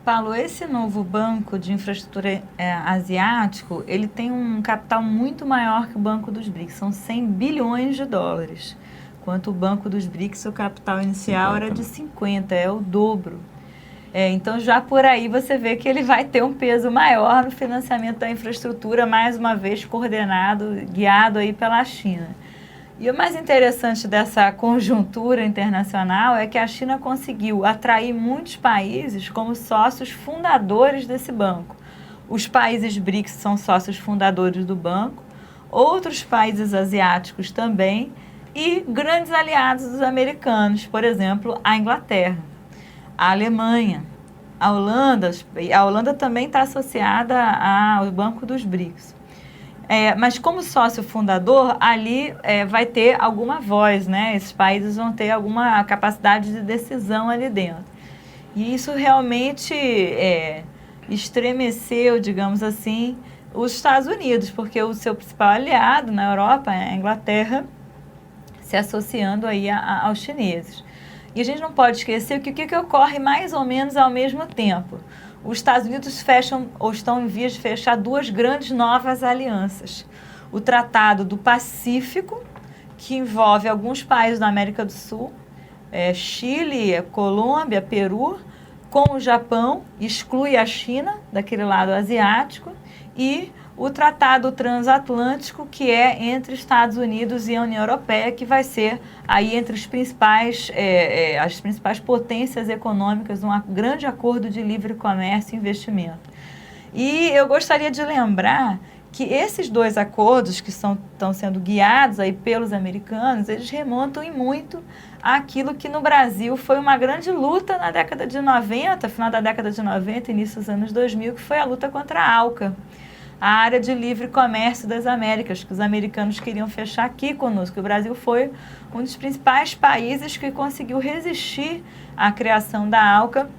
Paulo, esse novo banco de infraestrutura asiático, ele tem um capital muito maior que o Banco dos BRICS, são 100 bilhões de dólares, enquanto o Banco dos BRICS, o capital inicial 50. Era de 50, é o dobro. Então, já por aí você vê que ele vai ter um peso maior no financiamento da infraestrutura, mais uma vez coordenado, guiado aí pela China. E o mais interessante dessa conjuntura internacional é que a China conseguiu atrair muitos países como sócios fundadores desse banco. Os países BRICS são sócios fundadores do banco, outros países asiáticos também e grandes aliados dos americanos, por exemplo, a Inglaterra, a Alemanha, a Holanda. A Holanda também está associada ao Banco dos BRICS. Mas como sócio fundador, ali vai ter alguma voz, né? Esses países vão ter alguma capacidade de decisão ali dentro. E isso realmente estremeceu, digamos assim, os Estados Unidos, porque o seu principal aliado na Europa, a Inglaterra, se associando aí aos chineses. E a gente não pode esquecer que o que ocorre mais ou menos ao mesmo tempo. Os Estados Unidos fecham, ou estão em vias de fechar, duas grandes novas alianças. O Tratado do Pacífico, que envolve alguns países da América do Sul, Chile, Colômbia, Peru, com o Japão, exclui a China, daquele lado asiático, e o Tratado Transatlântico, que é entre Estados Unidos e a União Europeia, que vai ser aí entre os as principais potências econômicas, um grande acordo de livre comércio e investimento. E eu gostaria de lembrar que esses dois acordos que estão sendo guiados aí pelos americanos, eles remontam em muito àquilo que no Brasil foi uma grande luta na década de 90, final da década de 90, início dos anos 2000, que foi a luta contra a ALCA, a área de livre comércio das Américas, que os americanos queriam fechar aqui conosco. O Brasil foi um dos principais países que conseguiu resistir à criação da ALCA,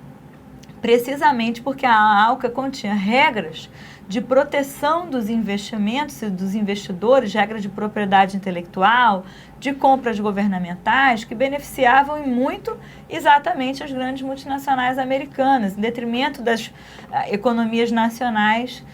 precisamente porque a ALCA continha regras de proteção dos investimentos e dos investidores, regras de propriedade intelectual, de compras governamentais, que beneficiavam em muito exatamente as grandes multinacionais americanas, em detrimento das economias nacionais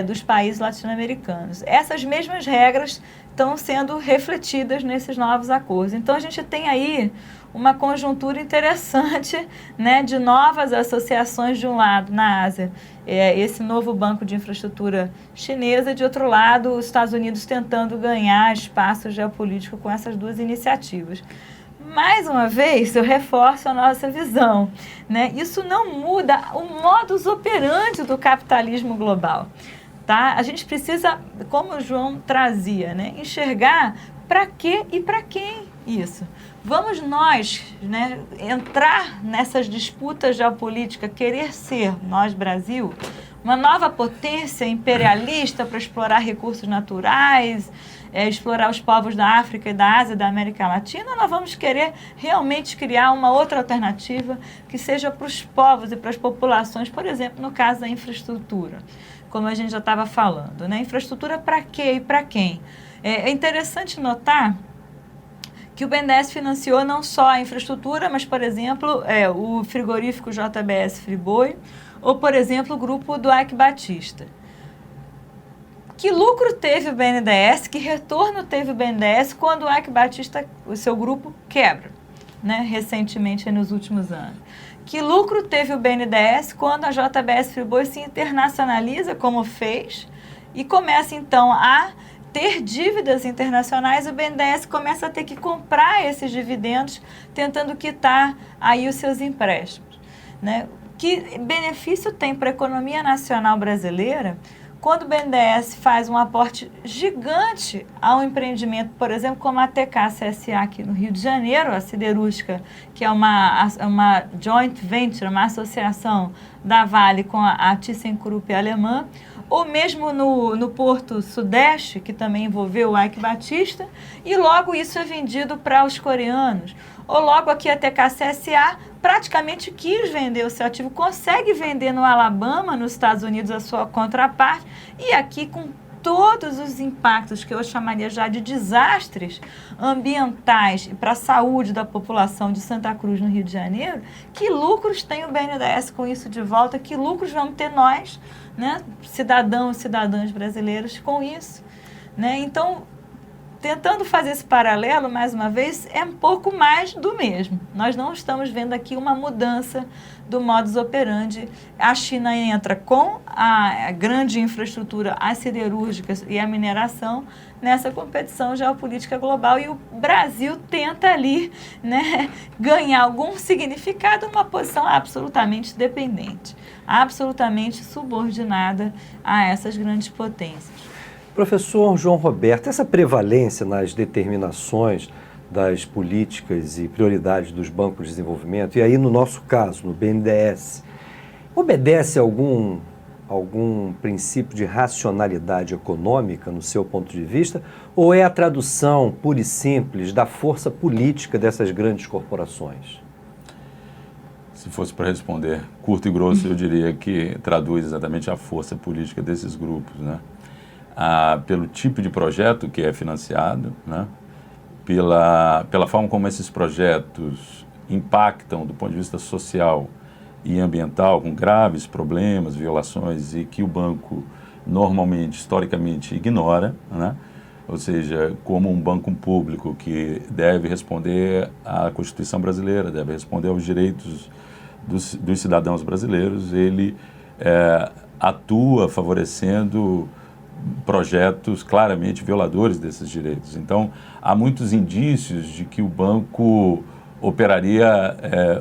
dos países latino-americanos. Essas mesmas regras estão sendo refletidas nesses novos acordos. Então, a gente tem aí uma conjuntura interessante, né, de novas associações, de um lado, na Ásia, esse novo banco de infraestrutura chinesa, e de outro lado, os Estados Unidos tentando ganhar espaço geopolítico com essas duas iniciativas. Mais uma vez, eu reforço a nossa visão, né? Isso não muda o modus operandi do capitalismo global, tá? A gente precisa, como o João trazia, né, enxergar para quê e para quem isso. Vamos nós, né, entrar nessas disputas geopolíticas, querer ser, nós Brasil, uma nova potência imperialista para explorar recursos naturais, explorar os povos da África e da Ásia e da América Latina, ou nós vamos querer realmente criar uma outra alternativa que seja para os povos e para as populações, por exemplo, no caso da infraestrutura, como a gente já estava falando, né? Infraestrutura para quê e para quem? É interessante notar que o BNDES financiou não só a infraestrutura, mas, por exemplo, o frigorífico JBS Friboi, ou, por exemplo, o grupo do Ike Batista. Que lucro teve o BNDES, que retorno teve o BNDES quando o Ike Batista, o seu grupo, quebra, né, recentemente, nos últimos anos? Que lucro teve o BNDES quando a JBS Friboi se internacionaliza, como fez, e começa, então, a ter dívidas internacionais? O BNDES começa a ter que comprar esses dividendos, tentando quitar aí os seus empréstimos, né? Que benefício tem para a economia nacional brasileira quando o BNDES faz um aporte gigante ao empreendimento, por exemplo, como a TK-CSA aqui no Rio de Janeiro, a siderúrgica, que é uma joint venture, uma associação da Vale com a ThyssenKrupp alemã, ou mesmo no Porto Sudeste, que também envolveu o Eike Batista, e logo isso é vendido para os coreanos. Ou logo aqui a TK-CSA praticamente quis vender o seu ativo, consegue vender no Alabama, nos Estados Unidos, a sua contraparte, e aqui com todos os impactos que eu chamaria já de desastres ambientais e para a saúde da população de Santa Cruz, no Rio de Janeiro, que lucros tem o BNDES com isso de volta, que lucros vamos ter nós, né, cidadãos e cidadãs brasileiros com isso, né? Então, tentando fazer esse paralelo, mais uma vez, é um pouco mais do mesmo. Nós não estamos vendo aqui uma mudança do modus operandi. A China entra com a grande infraestrutura, as siderúrgicas e a mineração nessa competição geopolítica global, e o Brasil tenta ali, né, ganhar algum significado numa posição absolutamente dependente, absolutamente subordinada a essas grandes potências. Professor João Roberto, essa prevalência nas determinações das políticas e prioridades dos bancos de desenvolvimento, e aí no nosso caso, no BNDES, obedece a algum princípio de racionalidade econômica, no seu ponto de vista, ou é a tradução pura e simples da força política dessas grandes corporações? Se fosse para responder curto e grosso, eu diria que traduz exatamente a força política desses grupos, né? Pelo tipo de projeto que é financiado, né? Pela forma como esses projetos impactam do ponto de vista social e ambiental, com graves problemas, violações, e que o banco normalmente, historicamente, ignora, né? Ou seja, como um banco público que deve responder à Constituição brasileira, deve responder aos direitos dos cidadãos brasileiros, ele atua favorecendo projetos claramente violadores desses direitos. Então, há muitos indícios de que o banco operaria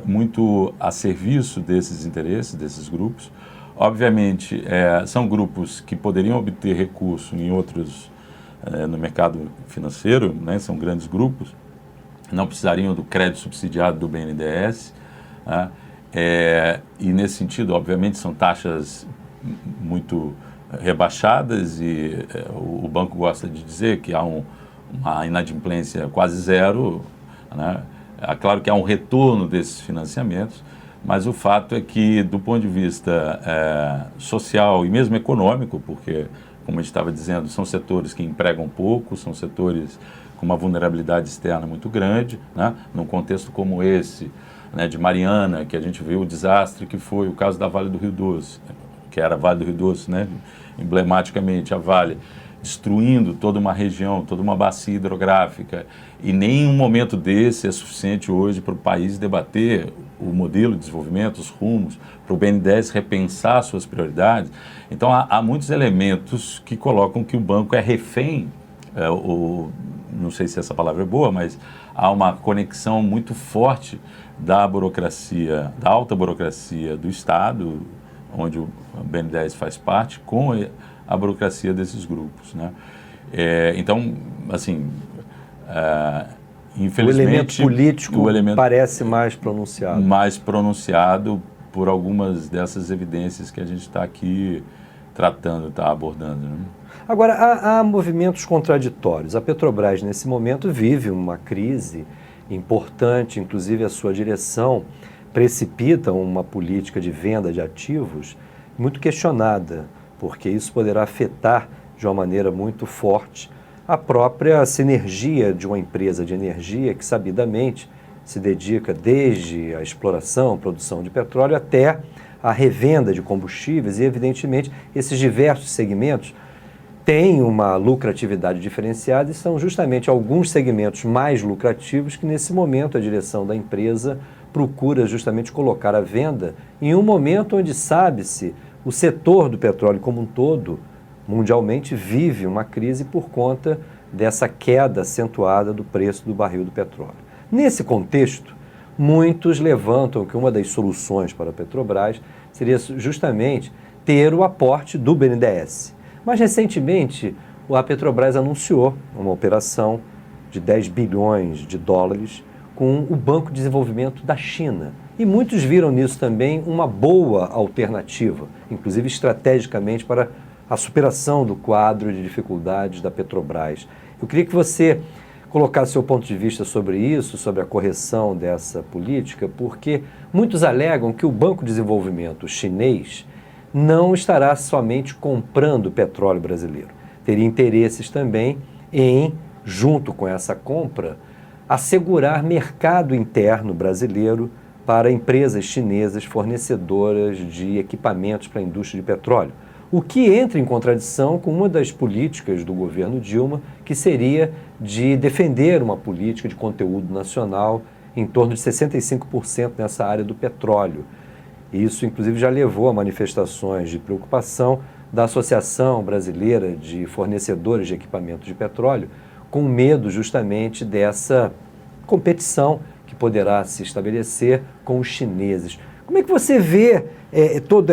muito a serviço desses interesses, desses grupos. Obviamente, são grupos que poderiam obter recurso em outros, no mercado financeiro, né? São grandes grupos, não precisariam do crédito subsidiado do BNDES, né? E nesse sentido, obviamente, são taxas muito rebaixadas, e o banco gosta de dizer que há uma inadimplência quase zero, né? É claro que há um retorno desses financiamentos, mas o fato é que, do ponto de vista social e mesmo econômico, porque, como a gente estava dizendo, são setores que empregam pouco, são setores com uma vulnerabilidade externa muito grande, né? Num contexto como esse, né, de Mariana, que a gente viu o desastre que foi o caso da Vale do Rio Doce, que era a Vale do Rio Doce, né? Emblematicamente a Vale, destruindo toda uma região, toda uma bacia hidrográfica, e nenhum momento desse é suficiente hoje para o país debater o modelo de desenvolvimento, os rumos, para o BNDES repensar suas prioridades. Então há muitos elementos que colocam que o banco é refém, não sei se essa palavra é boa, mas há uma conexão muito forte da burocracia, da alta burocracia do Estado, onde o BNDES faz parte, com a burocracia desses grupos, né? Então, assim, infelizmente... O elemento político parece mais pronunciado. Mais pronunciado por algumas dessas evidências que a gente está aqui tratando, está abordando, né? Agora, há movimentos contraditórios. A Petrobras, nesse momento, vive uma crise importante, inclusive a sua direção precipita uma política de venda de ativos muito questionada, porque isso poderá afetar de uma maneira muito forte a própria sinergia de uma empresa de energia que sabidamente se dedica desde a exploração, produção de petróleo até a revenda de combustíveis, e evidentemente esses diversos segmentos têm uma lucratividade diferenciada, e são justamente alguns segmentos mais lucrativos que nesse momento a direção da empresa procura justamente colocar à venda em um momento onde, sabe-se, o setor do petróleo como um todo, mundialmente, vive uma crise por conta dessa queda acentuada do preço do barril do petróleo. Nesse contexto, muitos levantam que uma das soluções para a Petrobras seria justamente ter o aporte do BNDES. Mas recentemente a Petrobras anunciou uma operação de 10 bilhões de dólares com o Banco de Desenvolvimento da China. E muitos viram nisso também uma boa alternativa, inclusive estrategicamente para a superação do quadro de dificuldades da Petrobras. Eu queria que você colocasse seu ponto de vista sobre isso, sobre a correção dessa política, porque muitos alegam que o Banco de Desenvolvimento chinês não estará somente comprando petróleo brasileiro. Teria interesses também em, junto com essa compra, assegurar mercado interno brasileiro para empresas chinesas fornecedoras de equipamentos para a indústria de petróleo. O que entra em contradição com uma das políticas do governo Dilma, que seria de defender uma política de conteúdo nacional em torno de 65% nessa área do petróleo. Isso, inclusive, já levou a manifestações de preocupação da Associação Brasileira de Fornecedores de Equipamentos de Petróleo, com medo justamente dessa competição que poderá se estabelecer com os chineses. Como é que você vê todo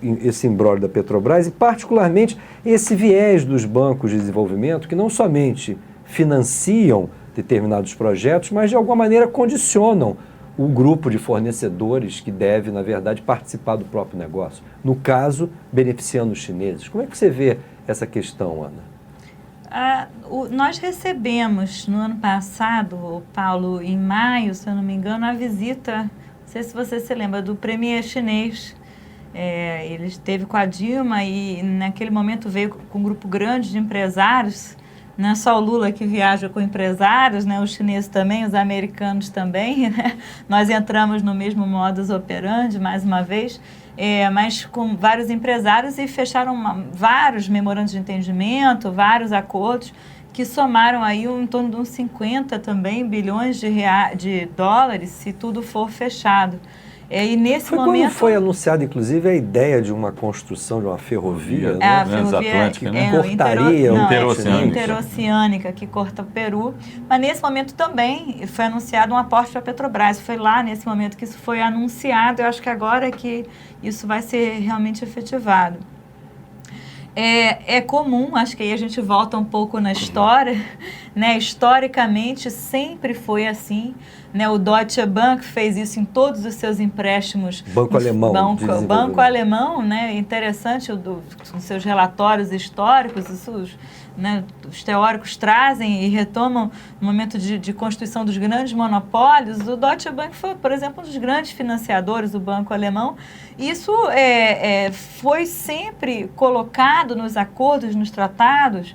esse imbróglio da Petrobras e, particularmente, esse viés dos bancos de desenvolvimento que não somente financiam determinados projetos, mas, de alguma maneira, condicionam o grupo de fornecedores que deve, na verdade, participar do próprio negócio? No caso, beneficiando os chineses. Como é que você vê essa questão, Ana? Nós recebemos no ano passado, Paulo, em maio, se eu não me engano, a visita, não sei se você se lembra, do premier chinês. Ele esteve com a Dilma e naquele momento veio com um grupo grande de empresários. Não é só o Lula que viaja com empresários, né? Os chineses também, os americanos também, né? Nós entramos no mesmo modus operandi, mais uma vez, mas com vários empresários e fecharam vários memorandos de entendimento, vários acordos que somaram aí em torno de uns 50 também bilhões de dólares, se tudo for fechado. E nesse momento... Quando foi anunciada, inclusive, a ideia de uma construção de uma ferrovia, né? A ferrovia cortaria interoceânica, que corta o Peru. Mas nesse momento também foi anunciado um aporte para a Petrobras. Foi lá nesse momento que isso foi anunciado. Eu acho que agora é que isso vai ser realmente efetivado. É comum, acho que aí a gente volta um pouco na história, né? Historicamente sempre foi assim, né? O Deutsche Bank fez isso em todos os seus empréstimos. Banco alemão. Banco alemão, né? Interessante, os seus relatórios históricos, né, os teóricos trazem e retomam no momento de constituição dos grandes monopólios. O Deutsche Bank foi, por exemplo, um dos grandes financiadores do banco alemão. Isso foi sempre colocado nos acordos, nos tratados,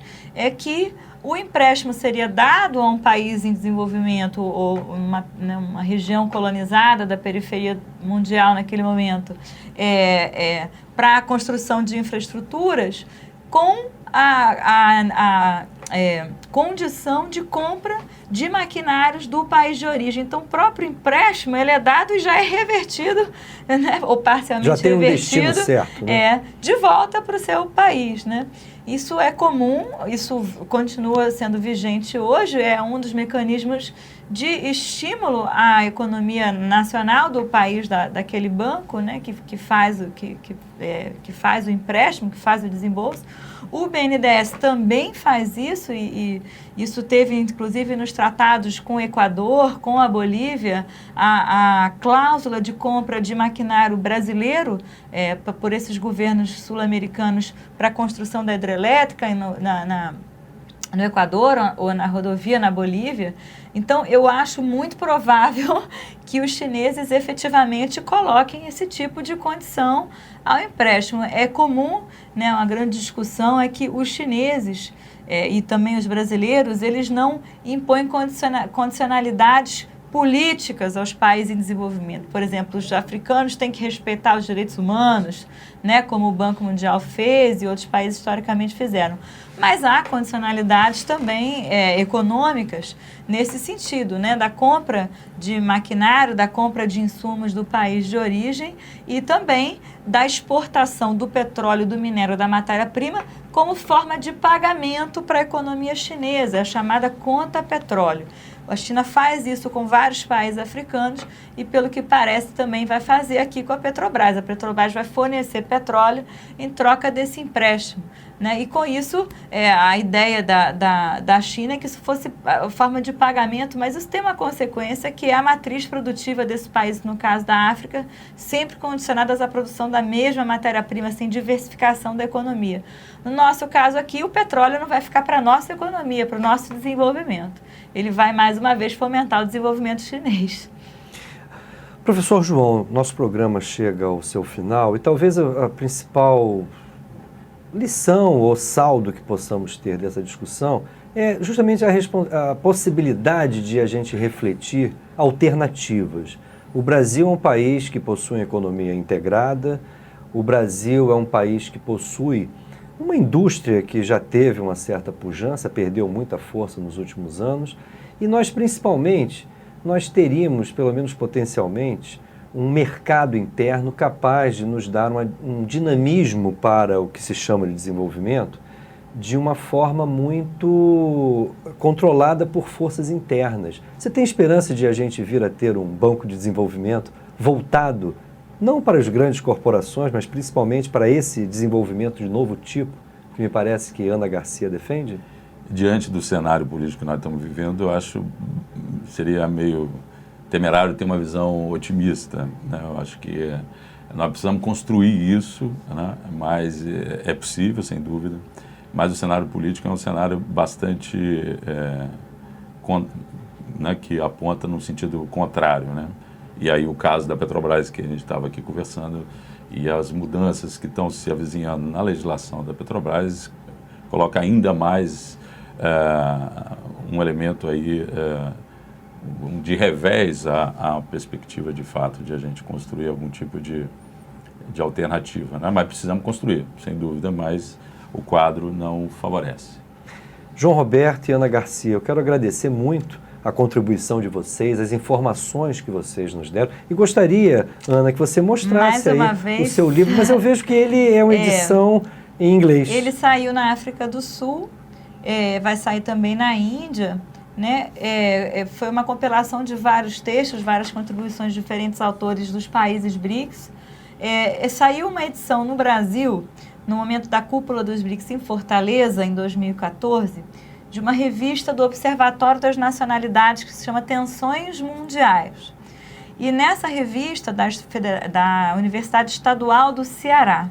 que o empréstimo seria dado a um país em desenvolvimento ou uma região colonizada da periferia mundial naquele momento para a construção de infraestruturas com a condição de compra de maquinários do país de origem. Então, o próprio empréstimo ele é dado e já é revertido, né, ou parcialmente já tem um revertido, destino certo, né? De volta para o seu país, né? Isso é comum, isso continua sendo vigente hoje, é um dos mecanismos de estímulo à economia nacional do país daquele banco, né, que faz o empréstimo, que faz o desembolso. O BNDES também faz isso e isso teve, inclusive, nos tratados com o Equador, com a Bolívia, a cláusula de compra de maquinário brasileiro por esses governos sul-americanos para a construção da hidrelétrica no Equador ou na rodovia na Bolívia. Então, eu acho muito provável que os chineses efetivamente coloquem esse tipo de condição ao empréstimo. É comum, né, uma grande discussão é que os chineses e também os brasileiros, eles não impõem condicionalidades políticas aos países em desenvolvimento. Por exemplo, os africanos têm que respeitar os direitos humanos, né, como o Banco Mundial fez e outros países historicamente fizeram. Mas há condicionalidades também econômicas nesse sentido, né, da compra de maquinário, da compra de insumos do país de origem e também da exportação do petróleo, do minério, da matéria-prima como forma de pagamento para a economia chinesa, a chamada conta petróleo. A China faz isso com vários países africanos e, pelo que parece, também vai fazer aqui com a Petrobras. A Petrobras vai fornecer petróleo em troca desse empréstimo. né? E com isso, a ideia da China é que isso fosse a forma de pagamento, mas isso tem uma consequência que é a matriz produtiva desse país, no caso da África, sempre condicionadas à produção da mesma matéria-prima, sem diversificação da economia. No nosso caso aqui, o petróleo não vai ficar para a nossa economia, para o nosso desenvolvimento. Ele vai, mais uma vez, fomentar o desenvolvimento chinês. Professor João, nosso programa chega ao seu final e talvez a principal lição ou saldo que possamos ter dessa discussão é justamente a possibilidade de a gente refletir alternativas. O Brasil é um país que possui uma economia integrada, o Brasil é um país que possui uma indústria que já teve uma certa pujança, perdeu muita força nos últimos anos, e nós teríamos, pelo menos potencialmente, um mercado interno capaz de nos dar um dinamismo para o que se chama de desenvolvimento de uma forma muito controlada por forças internas. Você tem esperança de a gente vir a ter um banco de desenvolvimento voltado não para as grandes corporações, mas principalmente para esse desenvolvimento de novo tipo, que me parece que Ana Garcia defende? Diante do cenário político que nós estamos vivendo, eu acho que seria meio temerário ter uma visão otimista, né? Eu acho que nós precisamos construir isso, né? Mas é possível, sem dúvida, mas o cenário político é um cenário bastante né, que aponta no sentido contrário, né? E aí o caso da Petrobras, que a gente estava aqui conversando, e as mudanças que estão se avizinhando na legislação da Petrobras, coloca ainda mais um elemento aí de revés à perspectiva de fato de a gente construir algum tipo de alternativa, né? Mas precisamos construir, sem dúvida, mas o quadro não favorece. João Roberto e Ana Garcia, eu quero agradecer muito a contribuição de vocês, as informações que vocês nos deram. E gostaria, Ana, que você mostrasse aí o seu livro, mas eu vejo que ele é uma edição em inglês. Ele saiu na África do Sul, vai sair também na Índia, né? Foi uma compilação de vários textos, várias contribuições de diferentes autores dos países BRICS. Saiu uma edição no Brasil, no momento da cúpula dos BRICS em Fortaleza, em 2014, de uma revista do Observatório das Nacionalidades que se chama Tensões Mundiais. E nessa revista da Universidade Estadual do Ceará.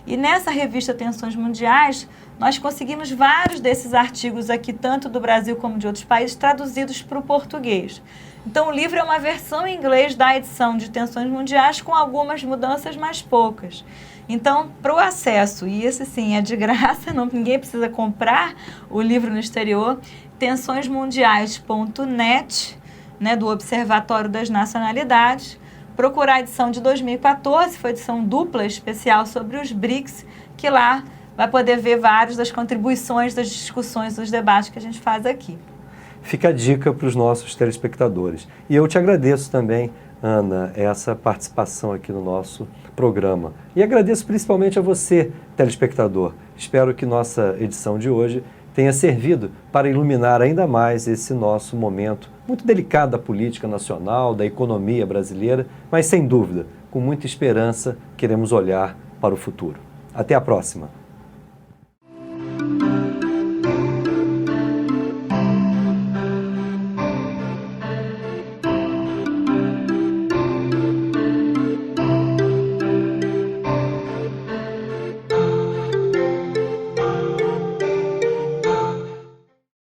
E nessa revista Tensões Mundiais, nós conseguimos vários desses artigos aqui, tanto do Brasil como de outros países, traduzidos para o português. Então, o livro é uma versão em inglês da edição de Tensões Mundiais, com algumas mudanças, mas poucas. Então, para o acesso, e esse sim é de graça, ninguém precisa comprar o livro no exterior, tensõesmundiais.net, né, do Observatório das Nacionalidades. Procurar a edição de 2014, foi edição dupla especial sobre os BRICS, que lá vai poder ver várias das contribuições, das discussões, dos debates que a gente faz aqui. Fica a dica para os nossos telespectadores. E eu te agradeço também, Ana, essa participação aqui no nosso programa. E agradeço principalmente a você, telespectador. Espero que nossa edição de hoje tenha servido para iluminar ainda mais esse nosso momento muito delicado da política nacional, da economia brasileira, mas sem dúvida, com muita esperança, queremos olhar para o futuro. Até a próxima!